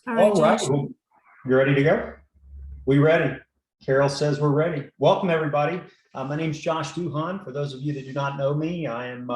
All right, All right, Josh. well, you ready to go? We ready? Carol says we're ready. Welcome, everybody. My name's Josh Duhan. For those of you that do not know me, I am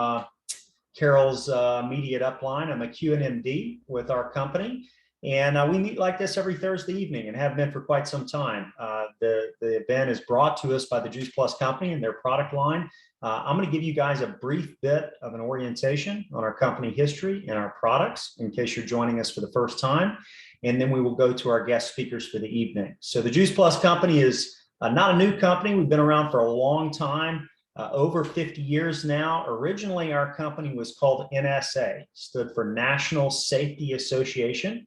Carol's immediate upline. I'm a QNMD with our company, and we meet like this every Thursday evening and have been for quite some time. The event is brought to us by the Juice Plus company and their product line. I'm going to give you guys a brief bit of an orientation on our company history and our products in case you're joining us for the first time. And then we will go to our guest speakers for the evening. So the Juice Plus company is not a new company. We've been around for a long time, over 50 years now. Originally, our company was called NSA, stood for National Safety Association.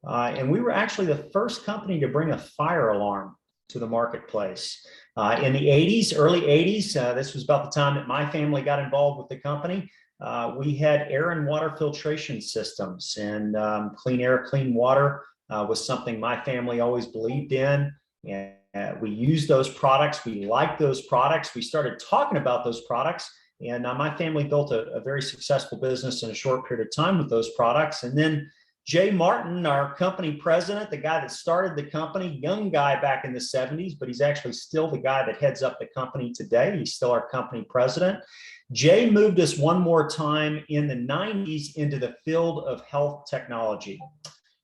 And we were actually the first company to bring a fire alarm to the marketplace. In the 80s, early 80s, this was about the time that my family got involved with the company. We had air and water filtration systems, and clean air, clean water was something my family always believed in. And we used those products. We liked those products. We started talking about those products, and my family built a very successful business in a short period of time with those products. And then Jay Martin, our company president, the guy that started the company, young guy back in the 70s, but he's actually still the guy that heads up the company today. He's still our company president. Jay moved us one more time in the 90s into the field of health technology.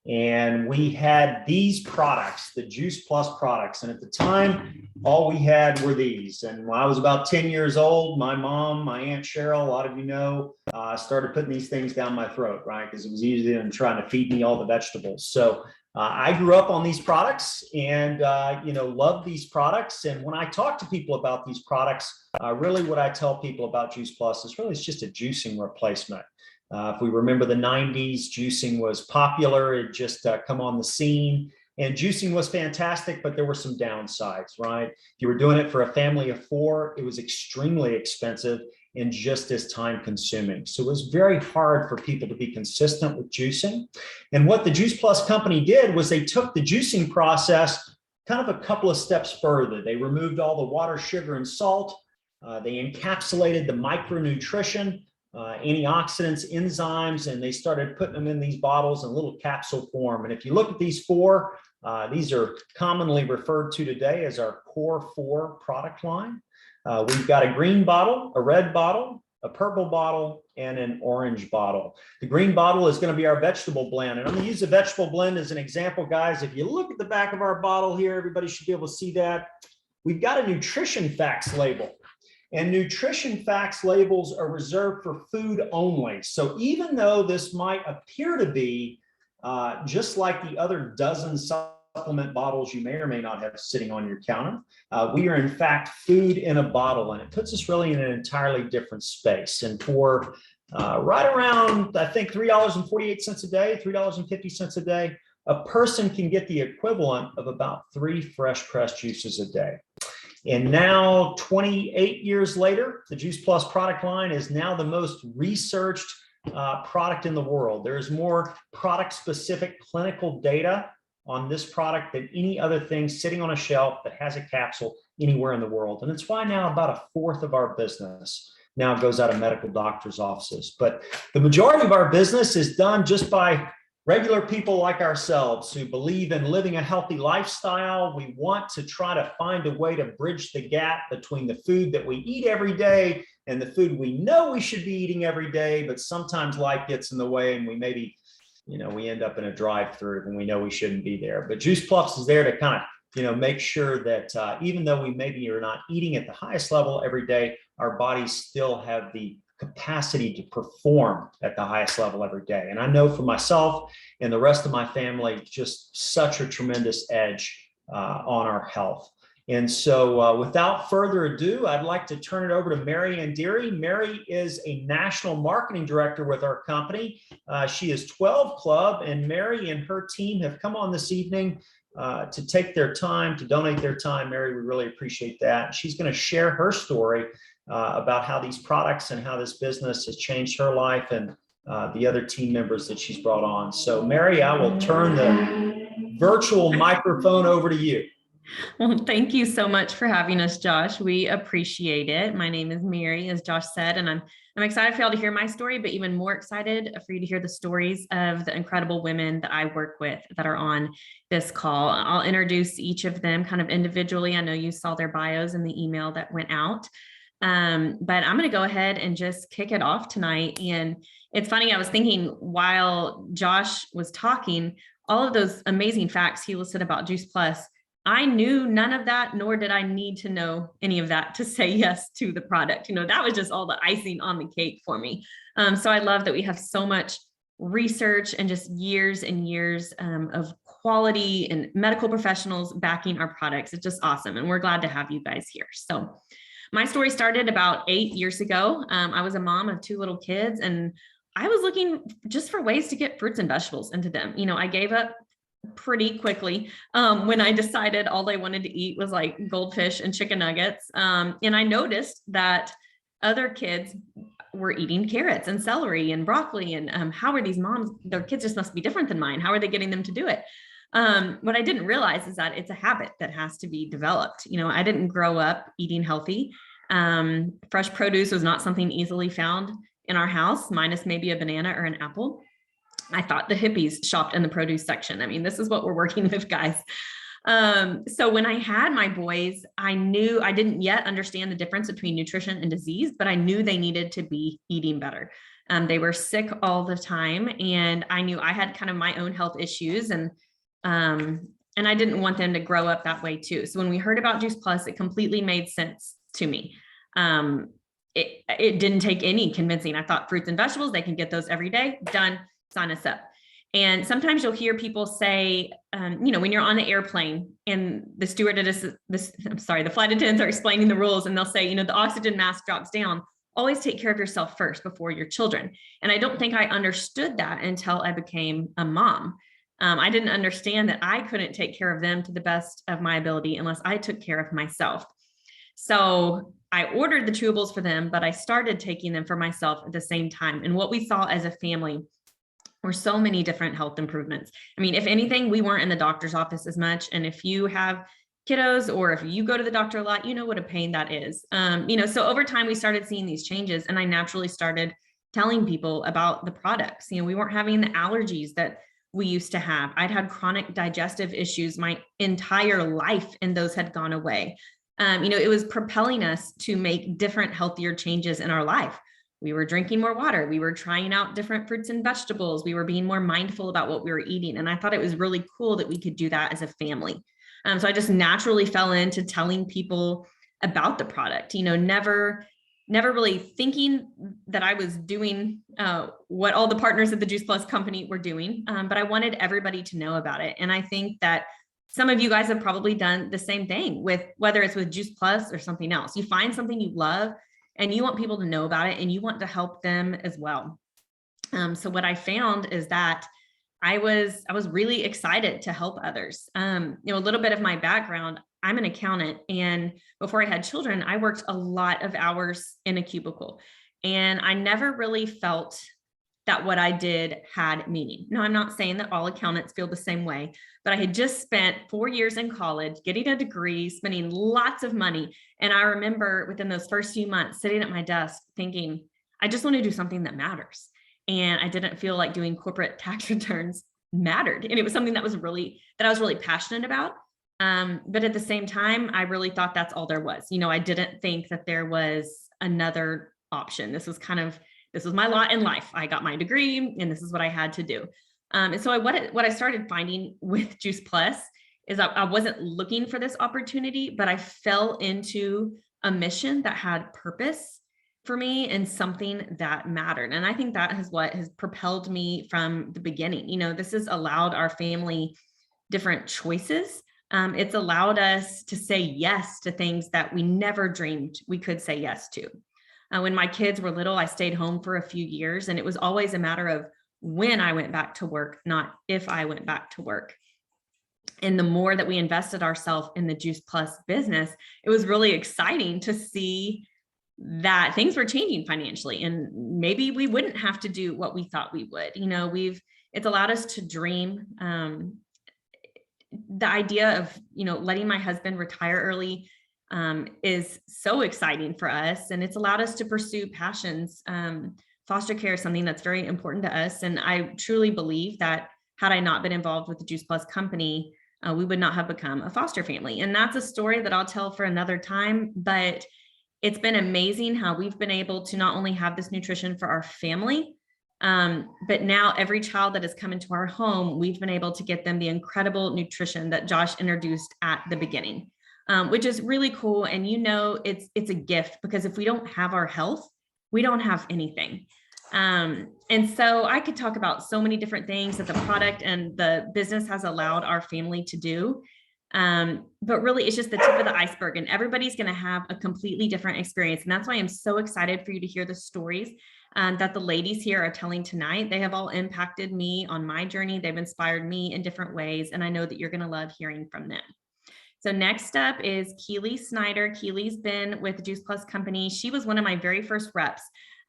And we had these products, the Juice Plus products. And at the time, all we had were these. And when I was about 10 years old, my mom, my Aunt Cheryl, a lot of you know, started putting these things down my throat, right? Because it was easier than trying to feed me all the vegetables. So I grew up on these products and, loved these products. And when I talk to people about these products, really what I tell people about Juice Plus is really it's just a juicing replacement. If we remember the 90s, juicing was popular. It just come on the scene. And juicing was fantastic, but there were some downsides, right? If you were doing it for a family of four, it was extremely expensive and just as time consuming. So it was very hard for people to be consistent with juicing. And what the Juice Plus company did was they took the juicing process kind of a couple of steps further. They removed all the water, sugar, and salt. They encapsulated the micronutrition, antioxidants, enzymes, and they started putting them in these bottles in little capsule form. And if you look at these four, these are commonly referred to today as our Core 4 product line. We've got a green bottle, a red bottle, a purple bottle, and an orange bottle. The green bottle is going to be our vegetable blend. And I'm going to use the vegetable blend as an example, guys. If you look at the back of our bottle here, everybody should be able to see that. We've got a nutrition facts label. And nutrition facts labels are reserved for food only. So even though this might appear to be just like the other dozen supplement bottles you may or may not have sitting on your counter, we are in fact food in a bottle, and it puts us really in an entirely different space. And for right around, I think, $3.48 a day, $3.50 a day, a person can get the equivalent of about 3 fresh pressed juices a day. And now, 28 years later, the Juice Plus product line is now the most researched product in the world. There's more product-specific clinical data on this product than any other thing sitting on a shelf that has a capsule anywhere in the world. And it's why now about a fourth of our business now goes out of medical doctors' offices. But the majority of our business is done just by regular people like ourselves who believe in living a healthy lifestyle. We want to try to find a way to bridge the gap between the food that we eat every day and the food we know we should be eating every day, but sometimes life gets in the way and we maybe, we end up in a drive-through and we know we shouldn't be there. But Juice Plus is there to kind of, make sure that even though we maybe are not eating at the highest level every day, our bodies still have the capacity to perform at the highest level every day. And I know for myself and the rest of my family, just such a tremendous edge on our health. And so without further ado, I'd like to turn it over to Mary Anderle. Mary is a national marketing director with our company. She is 12 Club, and Mary and her team have come on this evening to take their time, to donate their time. Mary, we really appreciate that. She's going to share her story about how these products and how this business has changed her life and the other team members that she's brought on. So Mary, I will turn the virtual microphone over to you. Well, thank you so much for having us, Josh. We appreciate it. My name is Mary, as Josh said, and I'm excited for y'all to hear my story, but even more excited for you to hear the stories of the incredible women that I work with that are on this call. I'll introduce each of them kind of individually. I know you saw their bios in the email that went out. But I'm going to go ahead and just kick it off tonight. And it's funny, I was thinking while Josh was talking, all of those amazing facts he listed about Juice Plus, I knew none of that, nor did I need to know any of that to say yes to the product. That was just all the icing on the cake for me. So I love that we have so much research and just years and years of quality and medical professionals backing our products. It's just awesome. And we're glad to have you guys here. So my story started about 8 years ago. I was a mom of 2 little kids, and I was looking just for ways to get fruits and vegetables into them. I gave up pretty quickly when I decided all I wanted to eat was like goldfish and chicken nuggets. And I noticed that other kids were eating carrots and celery and broccoli. And how are these moms, their kids just must be different than mine. How are they getting them to do it? What I didn't realize is that it's a habit that has to be developed. I didn't grow up eating healthy. Fresh produce was not something easily found in our house, minus maybe a banana or an apple. I thought the hippies shopped in the produce section. I mean, this is what we're working with, guys. So when I had my boys, I knew I didn't yet understand the difference between nutrition and disease, but I knew they needed to be eating better. They were sick all the time, and I knew I had kind of my own health issues, and I didn't want them to grow up that way too. So when we heard about Juice Plus, it completely made sense to me. It didn't take any convincing. I thought fruits and vegetables, they can get those every day. Done. Sign us up. And sometimes you'll hear people say, when you're on the airplane and the the flight attendants are explaining the rules, and they'll say, the oxygen mask drops down. Always take care of yourself first before your children. And I don't think I understood that until I became a mom. I didn't understand that I couldn't take care of them to the best of my ability unless I took care of myself. So I ordered the chewables for them, but I started taking them for myself at the same time. And what we saw as a family were so many different health improvements. I mean, if anything, we weren't in the doctor's office as much. And if you have kiddos, or if you go to the doctor a lot, you know what a pain that is. So over time, we started seeing these changes, and I naturally started telling people about the products. We weren't having the allergies that we used to have. I'd had chronic digestive issues my entire life, and those had gone away. It was propelling us to make different, healthier changes in our life. We were drinking more water. We were trying out different fruits and vegetables. We were being more mindful about what we were eating. And I thought it was really cool that we could do that as a family. So I just naturally fell into telling people about the product, never really thinking that I was doing what all the partners at the Juice Plus company were doing. But I wanted everybody to know about it. And I think that some of you guys have probably done the same thing with, whether it's with Juice Plus or something else. You find something you love, and you want people to know about it, and you want to help them as well. So what I found is that I was really excited to help others. A little bit of my background, I'm an accountant, and before I had children, I worked a lot of hours in a cubicle, and I never really felt that what I did had meaning. Now, I'm not saying that all accountants feel the same way, but I had just spent 4 years in college, getting a degree, spending lots of money. And I remember within those first few months sitting at my desk thinking, I just want to do something that matters. And I didn't feel like doing corporate tax returns mattered. And it was something that I was really passionate about. But at the same time, I really thought that's all there was. I didn't think that there was another option. This was my lot in life. I got my degree, and this is what I had to do. And so what I started finding with Juice Plus is I wasn't looking for this opportunity, but I fell into a mission that had purpose for me and something that mattered. And I think that is what has propelled me from the beginning. This has allowed our family different choices. It's allowed us to say yes to things that we never dreamed we could say yes to. When my kids were little, I stayed home for a few years, and it was always a matter of when I went back to work, not if I went back to work. And the more that we invested ourselves in the Juice Plus business, it was really exciting to see that things were changing financially, and maybe we wouldn't have to do what we thought we would. It's allowed us to dream. the idea of, letting my husband retire early is so exciting for us. And it's allowed us to pursue passions. Foster care is something that's very important to us. And I truly believe that had I not been involved with the Juice Plus company, we would not have become a foster family. And that's a story that I'll tell for another time, but it's been amazing how we've been able to not only have this nutrition for our family, but now every child that has come into our home, we've been able to get them the incredible nutrition that Josh introduced at the beginning, which is really cool. And it's a gift, because if we don't have our health, we don't have anything. And so I could talk about so many different things that the product and the business has allowed our family to do. But really, it's just the tip of the iceberg, and everybody's going to have a completely different experience. And that's why I'm so excited for you to hear the stories that the ladies here are telling tonight. They have all impacted me on my journey. They've inspired me in different ways, and I know that you're going to love hearing from them. So next up is Keely Snyder. Keely's been with the Juice Plus company. She was one of my very first reps.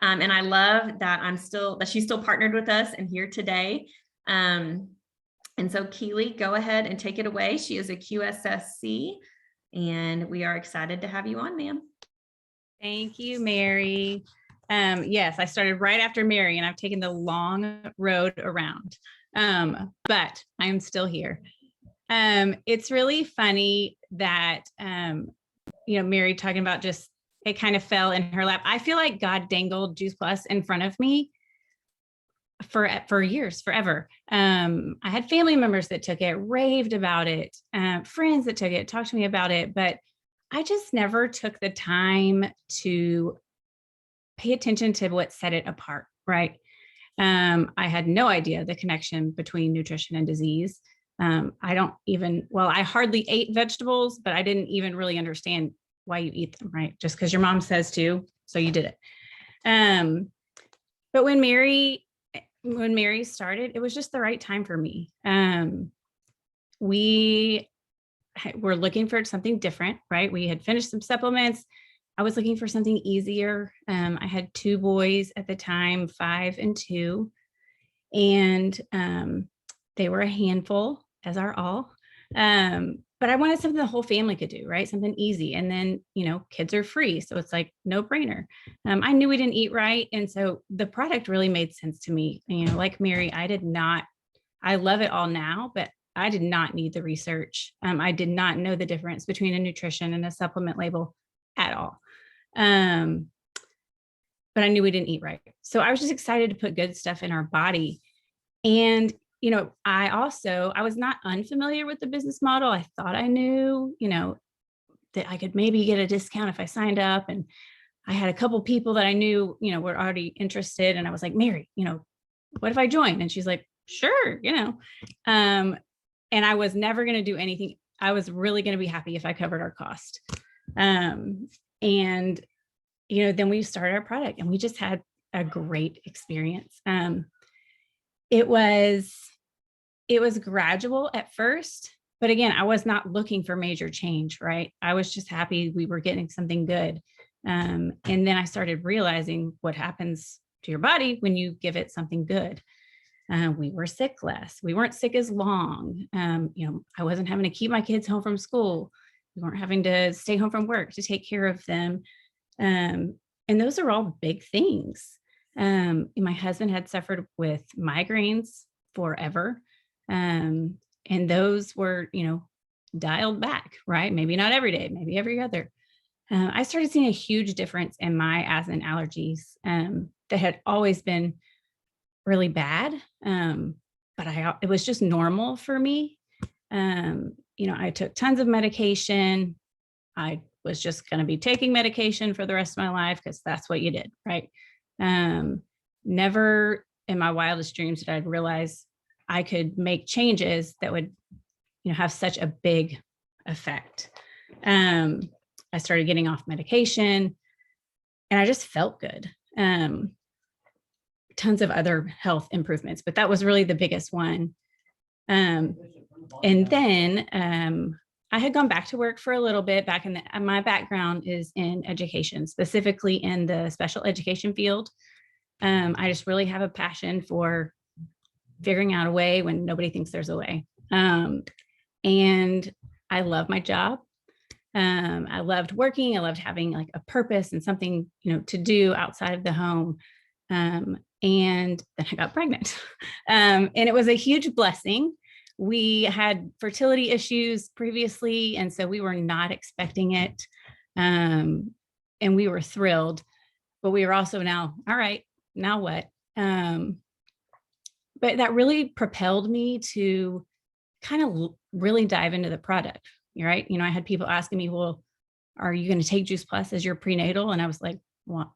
And I love that she's still partnered with us and here today. And so Keely, go ahead and take it away. She is a QSSC, and we are excited to have you on, ma'am. Thank you, Mary. Yes, I started right after Mary, and I've taken the long road around, but I'm still here. It's really funny that, Mary talking about just, it kind of fell in her lap. I feel like God dangled Juice Plus in front of me for years, forever. I had family members that took it, raved about it, friends that took it, talked to me about it, but I just never took the time to pay attention to what set it apart, right? I had no idea the connection between nutrition and disease. I hardly ate vegetables, but I didn't even really understand why you eat them, right? Just because your mom says to, so you did it. But when Mary started, it was just the right time for me. We were looking for something different, right? We had finished some supplements. I was looking for something easier. I had 2 boys at the time, 5 and 2, and they were a handful, as are all. But I wanted something the whole family could do, right? Something easy. And then, kids are free. So it's like no brainer. I knew we didn't eat right. And so the product really made sense to me. Like Mary, I love it all now, but I did not need the research. I did not know the difference between a nutrition and a supplement label at all. But I knew we didn't eat right. So I was just excited to put good stuff in our body. And I was not unfamiliar with the business model. I thought I knew, that I could maybe get a discount if I signed up. And I had a couple people that I knew, were already interested. And I was like, Mary, what if I join? And she's like, sure, and I was never going to do anything. I was really going to be happy if I covered our cost. And, then we started our product, and we just had a great experience. It was gradual at first, but again, I was not looking for major change, right? I was just happy we were getting something good. And then I started realizing what happens to your body when you give it something good. We were sick less. We weren't sick as long. I wasn't having to keep my kids home from school. We weren't having to stay home from work to take care of them. And those are all big things. My husband had suffered with migraines forever. And those were, dialed back, right? Maybe not every day, maybe every other. I started seeing a huge difference in my asthma and allergies that had always been really bad. But it was just normal for me. I took tons of medication. I was just going to be taking medication for the rest of my life because that's what you did, right? Never in my wildest dreams did I realize I could make changes that would, have such a big effect. I started getting off medication, and I just felt good. Tons of other health improvements, but that was really the biggest one. And then I had gone back to work for a little bit back in my background is in education, specifically in the special education field. I just really have a passion for figuring out a way when nobody thinks there's a way. And I love my job. I loved working. I loved having like a purpose and something, to do outside of the home. And then I got pregnant. And it was a huge blessing. We had fertility issues previously, and so we were not expecting it. And we were thrilled, but we were also now, all right, now what? But that really propelled me to kind of really dive into the product, right? I had people asking me, well, are you going to take Juice Plus as your prenatal? And I was like, well,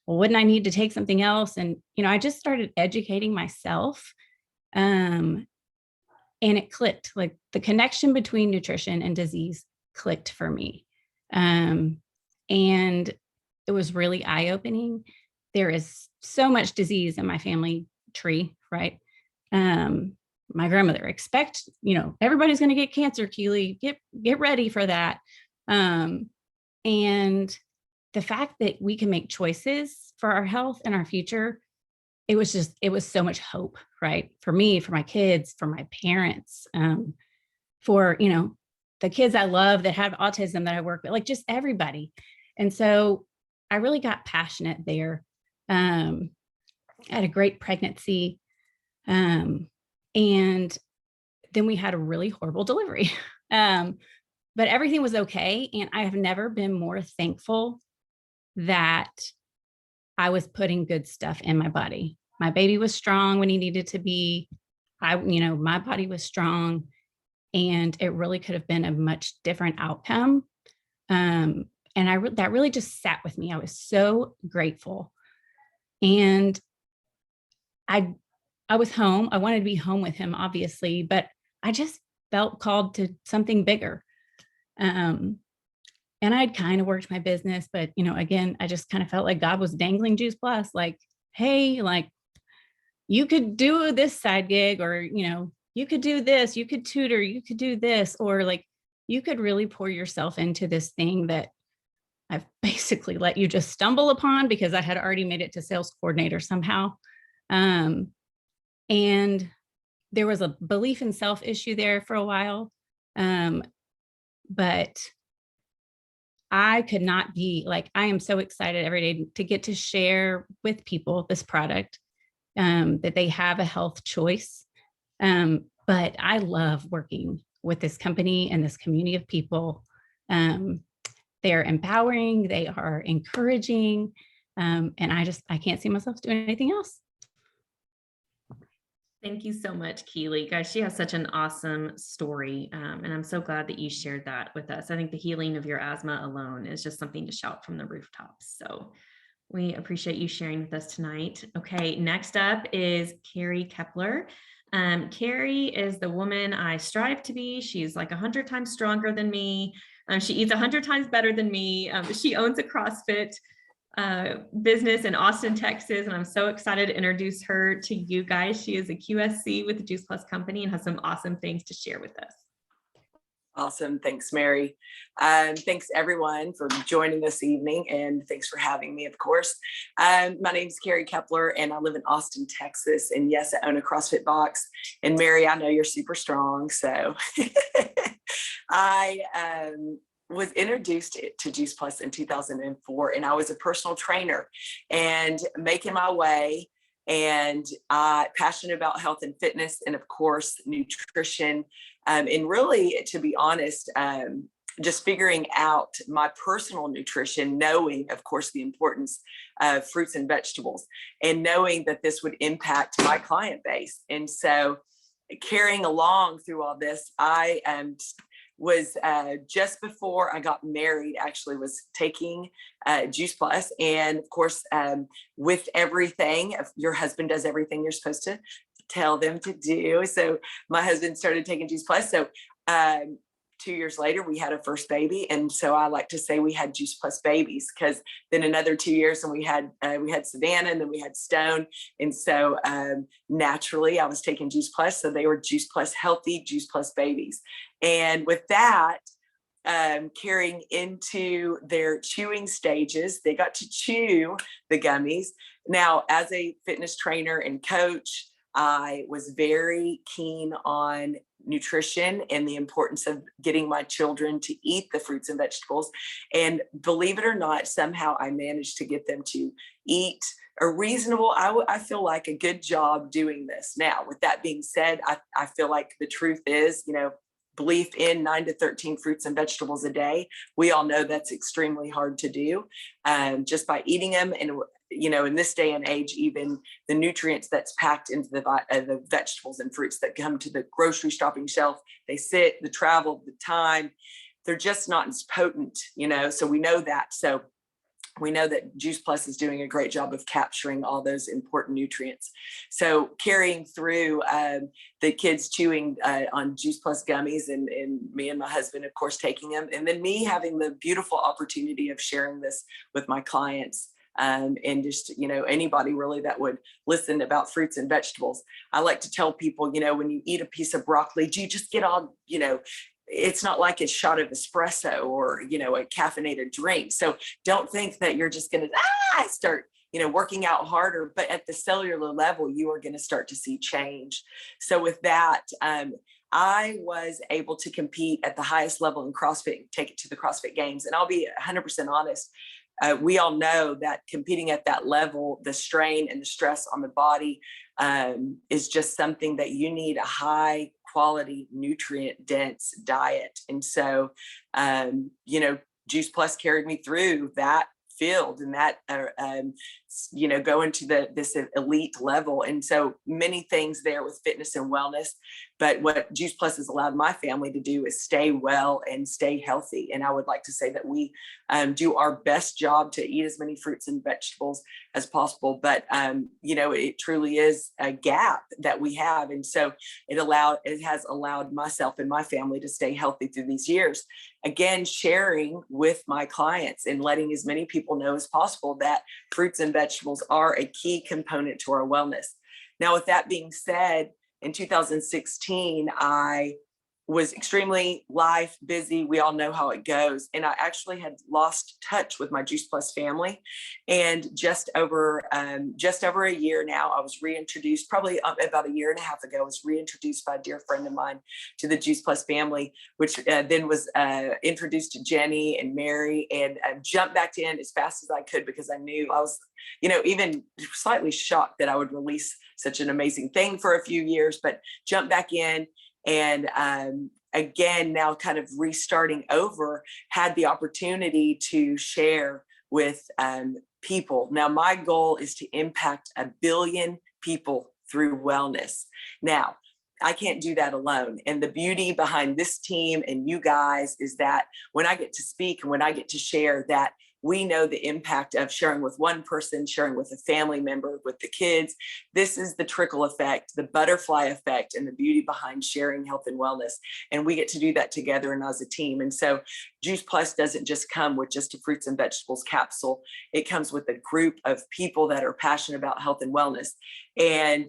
wouldn't I need to take something else? And, I just started educating myself. And it clicked, like the connection between nutrition and disease clicked for me. And it was really eye-opening. There is so much disease in my family tree, right? My grandmother, everybody's going to get cancer, Keely, get ready for that. And the fact that we can make choices for our health and our future, it was so much hope, right? For me, for my kids, for my parents, for, the kids I love that have autism that I work with, like just everybody. And so I really got passionate there. I had a great pregnancy. And then we had a really horrible delivery. But everything was okay. And I have never been more thankful that I was putting good stuff in my body. My baby was strong when he needed to be. My body was strong, and it really could have been a much different outcome. And that really just sat with me. I was so grateful. And I was home. I wanted to be home with him, obviously, but I just felt called to something bigger. And I'd kind of worked my business, but, again, I just kind of felt like God was dangling Juice Plus, like, hey, like, you could do this side gig, or, you could do this, you could tutor, you could do this, or like, you could really pour yourself into this thing that I've basically let you just stumble upon because I had already made it to sales coordinator somehow. And there was a belief in self issue there for a while. But I could not be like, I am so excited every day to get to share with people this product, that they have a health choice. But I love working with this company and this community of people. They're empowering, they are encouraging. And I can't see myself doing anything else. Thank you so much, Keely. Guys, she has such an awesome story. And I'm so glad that you shared that with us. I think the healing of your asthma alone is just something to shout from the rooftops. So we appreciate you sharing with us tonight. Okay, next up is Carey Kepler. Carrie is the woman I strive to be. She's like 100 times stronger than me. She eats 100 times better than me. She owns a CrossFit business in Austin, Texas, and I'm so excited to introduce her to you guys. She is a QSC with the Juice Plus company and has some awesome things to share with us. Awesome. Thanks, Mary. Thanks, everyone, for joining this evening, and thanks for having me, of course. My name is Carey Kepler, and I live in Austin, Texas. And yes, I own a CrossFit box. And Mary, I know you're super strong, so I was introduced to Juice Plus in 2004, and I was a personal trainer and making my way, and passionate about health and fitness, and of course, nutrition. And really, to be honest, just figuring out my personal nutrition, knowing, of course, the importance of fruits and vegetables, and knowing that this would impact my client base. And so carrying along through all this, I was just before I got married, actually was taking Juice Plus. And of course, with everything, if your husband does everything you're supposed to tell them to do. So my husband started taking Juice Plus. So 2 years later, we had a first baby. And so I like to say we had Juice Plus babies, because then another 2 years and we had Savannah, and then we had Stone. And so naturally I was taking Juice Plus. So they were Juice Plus healthy, Juice Plus babies. And with that, carrying into their chewing stages, they got to chew the gummies. Now, as a fitness trainer and coach, I was very keen on nutrition and the importance of getting my children to eat the fruits and vegetables. And believe it or not, somehow I managed to get them to eat a reasonable, I feel like a good job doing this. Now, with that being said, I feel like the truth is, belief in 9 to 13 fruits and vegetables a day. We all know that's extremely hard to do just by eating them. And, in this day and age, even the nutrients that's packed into the vegetables and fruits that come to the grocery shopping shelf, they sit, the travel, the time, they're just not as potent, so we know that. So we know that Juice Plus is doing a great job of capturing all those important nutrients. So carrying through the kids chewing on Juice Plus gummies and me and my husband, of course, taking them, and then me having the beautiful opportunity of sharing this with my clients and just, anybody really that would listen about fruits and vegetables. I like to tell people, when you eat a piece of broccoli, do you just get all, it's not like it's a shot of espresso or, a caffeinated drink. So don't think that you're just going to start, working out harder, but at the cellular level, you are going to start to see change. So with that, I was able to compete at the highest level in CrossFit, take it to the CrossFit Games. And I'll be 100% honest. We all know that competing at that level, the strain and the stress on the body is just something that you need a high quality, nutrient dense diet. And so, Juice Plus carried me through that field and that, going to this elite level. And so many things there with fitness and wellness. But what Juice Plus has allowed my family to do is stay well and stay healthy. And I would like to say that we do our best job to eat as many fruits and vegetables as possible. But, it truly is a gap that we have. And so it has allowed myself and my family to stay healthy through these years. Again, sharing with my clients and letting as many people know as possible that fruits and vegetables are a key component to our wellness. Now, with that being said, in 2016, I was extremely busy. We all know how it goes. And I actually had lost touch with my Juice Plus family. And just over a year now, I was reintroduced, probably about a year and a half ago, I was reintroduced by a dear friend of mine to the Juice Plus family, which then was introduced to Jenny and Mary, and jumped back in as fast as I could because I knew I was, even slightly shocked that I would release such an amazing thing for a few years, but jumped back in. And again, now kind of restarting over, had the opportunity to share with people. Now, my goal is to impact 1 billion people through wellness. Now, I can't do that alone. And the beauty behind this team and you guys is that when I get to speak and when I get to share that, we know the impact of sharing with one person, sharing with a family member, with the kids. This is the trickle effect, the butterfly effect, and the beauty behind sharing health and wellness. And we get to do that together and as a team. And so Juice Plus doesn't just come with just a fruits and vegetables capsule. It comes with a group of people that are passionate about health and wellness. And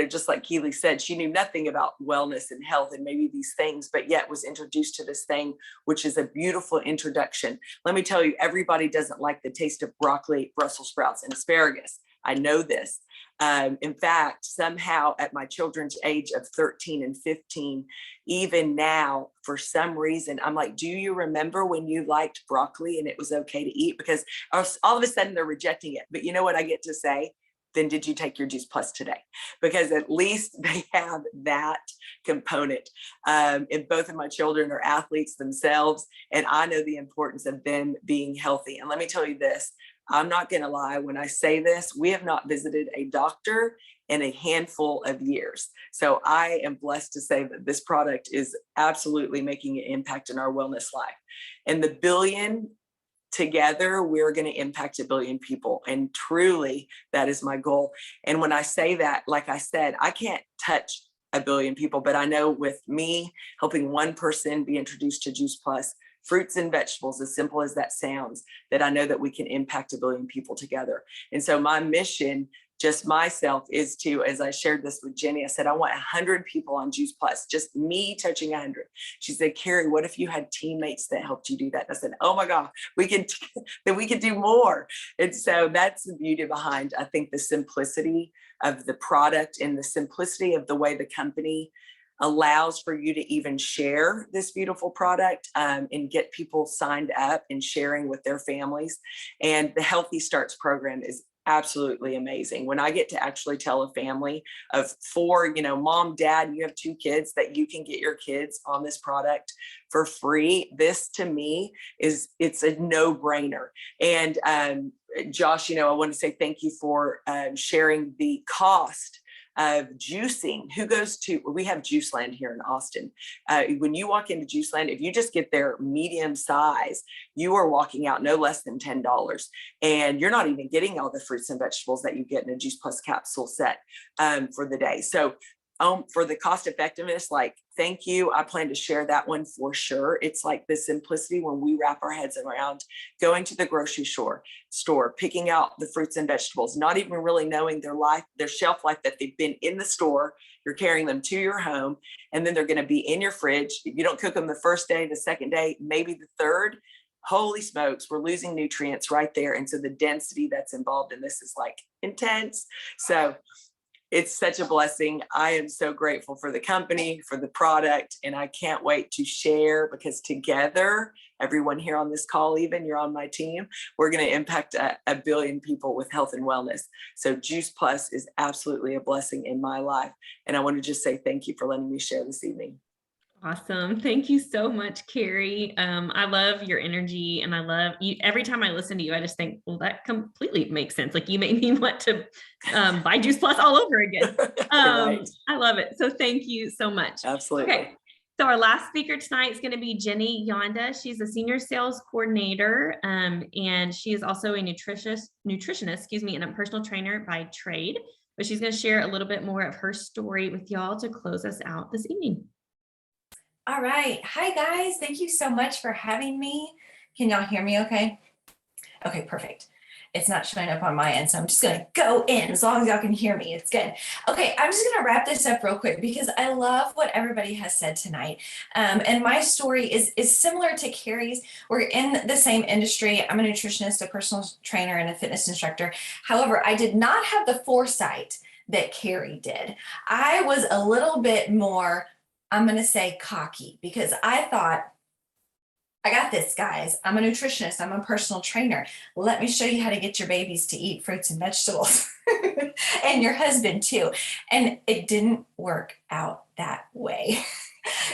just like Keely said, she knew nothing about wellness and health and maybe these things, but yet was introduced to this thing, which is a beautiful introduction. Let me tell you, everybody doesn't like the taste of broccoli, Brussels sprouts, and asparagus. I know this. In fact, somehow at my children's age of 13 and 15, even now, for some reason, I'm like, do you remember when you liked broccoli and it was okay to eat? Because all of a sudden they're rejecting it. But you know what I get to say? Then did you take your Juice Plus today? Because at least they have that component. And both of my children are athletes themselves, and I know the importance of them being healthy. And let me tell you this, I'm not going to lie when I say this, we have not visited a doctor in a handful of years. So I am blessed to say that this product is absolutely making an impact in our wellness life. And the 1 billion together, we're going to impact 1 billion people. And truly, that is my goal. And when I say that, like I said, I can't touch 1 billion people, but I know with me helping one person be introduced to Juice Plus, fruits and vegetables, as simple as that sounds, that I know that we can impact 1 billion people together. And so my mission, just myself, is to, as I shared this with Jenny, I said, I want 100 people on Juice Plus, just me touching 100. She said, Carrie, what if you had teammates that helped you do that? And I said, oh my God, we could do more. And so that's the beauty behind, I think, the simplicity of the product and the simplicity of the way the company allows for you to even share this beautiful product and get people signed up and sharing with their families. And the Healthy Starts program is absolutely amazing. When I get to actually tell a family of 4, mom, dad, you have 2 kids, that you can get your kids on this product for free, this to me it's a no-brainer. And Josh, I want to say thank you for sharing the cost of juicing. We have Juice Land here in Austin. When you walk into Juice Land, if you just get their medium size, you are walking out no less than $10. And you're not even getting all the fruits and vegetables that you get in a Juice Plus capsule set for the day. So for the cost effectiveness, thank you. I plan to share that one for sure. It's like the simplicity when we wrap our heads around going to the grocery store, picking out the fruits and vegetables, not even really knowing their shelf life, that they've been in the store. You're carrying them to your home, and then they're going to be in your fridge. If you don't cook them the first day, the second day, maybe the third, holy smokes, we're losing nutrients right there. And so the density that's involved in this is intense. So it's such a blessing. I am so grateful for the company, for the product, and I can't wait to share, because together, everyone here on this call, even you're on my team, we're going to impact a billion people with health and wellness. So Juice Plus is absolutely a blessing in my life. And I want to just say thank you for letting me share this evening. Awesome. Thank you so much, Carrie. I love your energy, and I love you. Every time I listen to you, I just think, well, that completely makes sense. You made me want to buy Juice Plus all over again. Right. I love it. So thank you so much. Absolutely. Okay. So our last speaker tonight is going to be Yonda. She's a senior sales coordinator, and she is also a nutritionist, and a personal trainer by trade. But she's going to share a little bit more of her story with y'all to close us out this evening. All right. Hi, guys. Thank you so much for having me. Can y'all hear me okay? Okay, perfect. It's not showing up on my end, so I'm just going to go in. As long as y'all can hear me, it's good. Okay, I'm just going to wrap this up real quick because I love what everybody has said tonight. And my story is similar to Carrie's. We're in the same industry. I'm a nutritionist, a personal trainer, and a fitness instructor. However, I did not have the foresight that Carrie did. I was a little bit more, I'm going to say, cocky, because I thought, I got this, guys. I'm a nutritionist. I'm a personal trainer. Let me show you how to get your babies to eat fruits and vegetables and your husband too. And it didn't work out that way.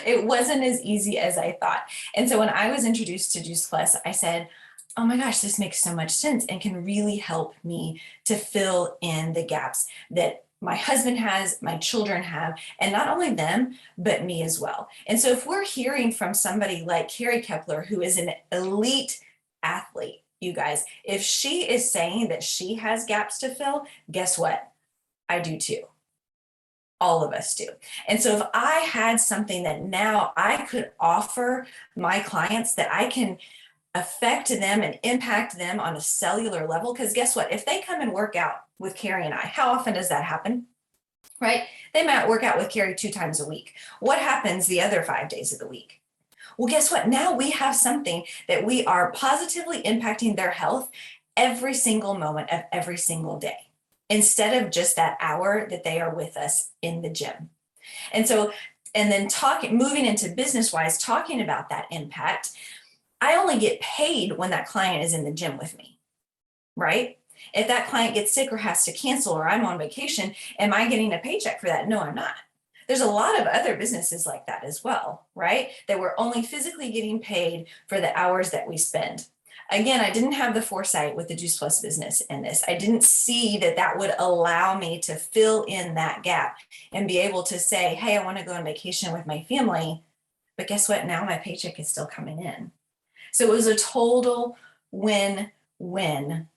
It wasn't as easy as I thought. And so when I was introduced to Juice Plus, I said, oh my gosh, this makes so much sense and can really help me to fill in the gaps that my husband has, my children have, and not only them, but me as well. And so if we're hearing from somebody like Carey Kepler, who is an elite athlete, you guys, if she is saying that she has gaps to fill, guess what? I do too. All of us do. And so if I had something that now I could offer my clients, that I can affect them and impact them on a cellular level, because guess what? If they come and work out with Carrie and I, how often does that happen? Right? They might work out with Carrie 2 times a week. What happens the other 5 days of the week? Well, guess what? Now we have something that we are positively impacting their health every single moment of every single day, instead of just that hour that they are with us in the gym. And so, and then moving into business wise, talking about that impact, I only get paid when that client is in the gym with me, right? If that client gets sick or has to cancel, or I'm on vacation, am I getting a paycheck for that? No, I'm not. There's a lot of other businesses like that as well, right? That we're only physically getting paid for the hours that we spend. Again, I didn't have the foresight with the Juice Plus business in this. I didn't see that that would allow me to fill in that gap and be able to say, hey, I want to go on vacation with my family, but guess what? Now my paycheck is still coming in. So it was a total win-win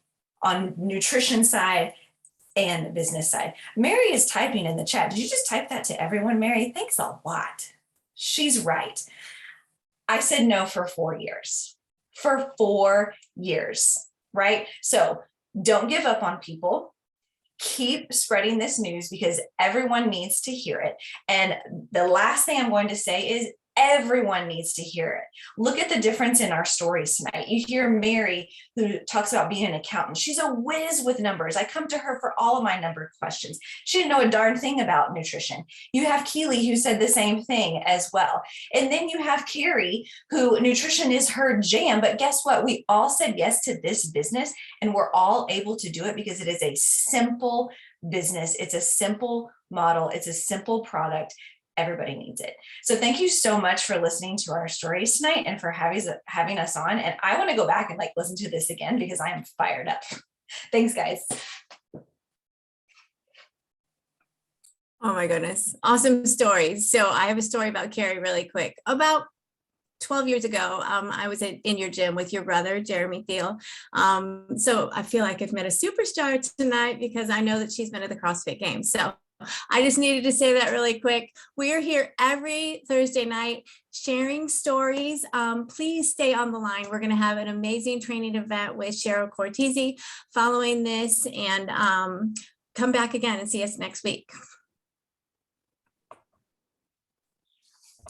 on nutrition side and the business side. Mary is typing in the chat. Did you just type that to everyone, Mary? Thanks a lot. She's right. I said no for 4 years. For 4 years, right? So don't give up on people. Keep spreading this news because everyone needs to hear it. And the last thing I'm going to say is Everyone needs to hear it. Look at the difference in our stories tonight. You hear Mary, who talks about being an accountant. She's a whiz with numbers. I come to her for all of my number questions. She didn't know a darn thing about nutrition. You have Keely, who said the same thing as well. And then you have Carrie, who nutrition is her jam. But guess what? We all said yes to this business, and we're all able to do it because it is a simple business. It's a simple model. It's a simple product. Everybody needs it. So thank you so much for listening to our stories tonight and for having us on. And I want to go back and listen to this again because I am fired up. Thanks, guys. Oh my goodness. Awesome stories. So I have a story about Carrie really quick. About 12 years ago, I was in your gym with your brother, Jeremy Thiel. So I feel like I've met a superstar tonight because I know that she's been at the CrossFit Games. So I just needed to say that really quick. We are here every Thursday night sharing stories. Please stay on the line. We're going to have an amazing training event with Cheryl Cortese following this, and come back again and see us next week.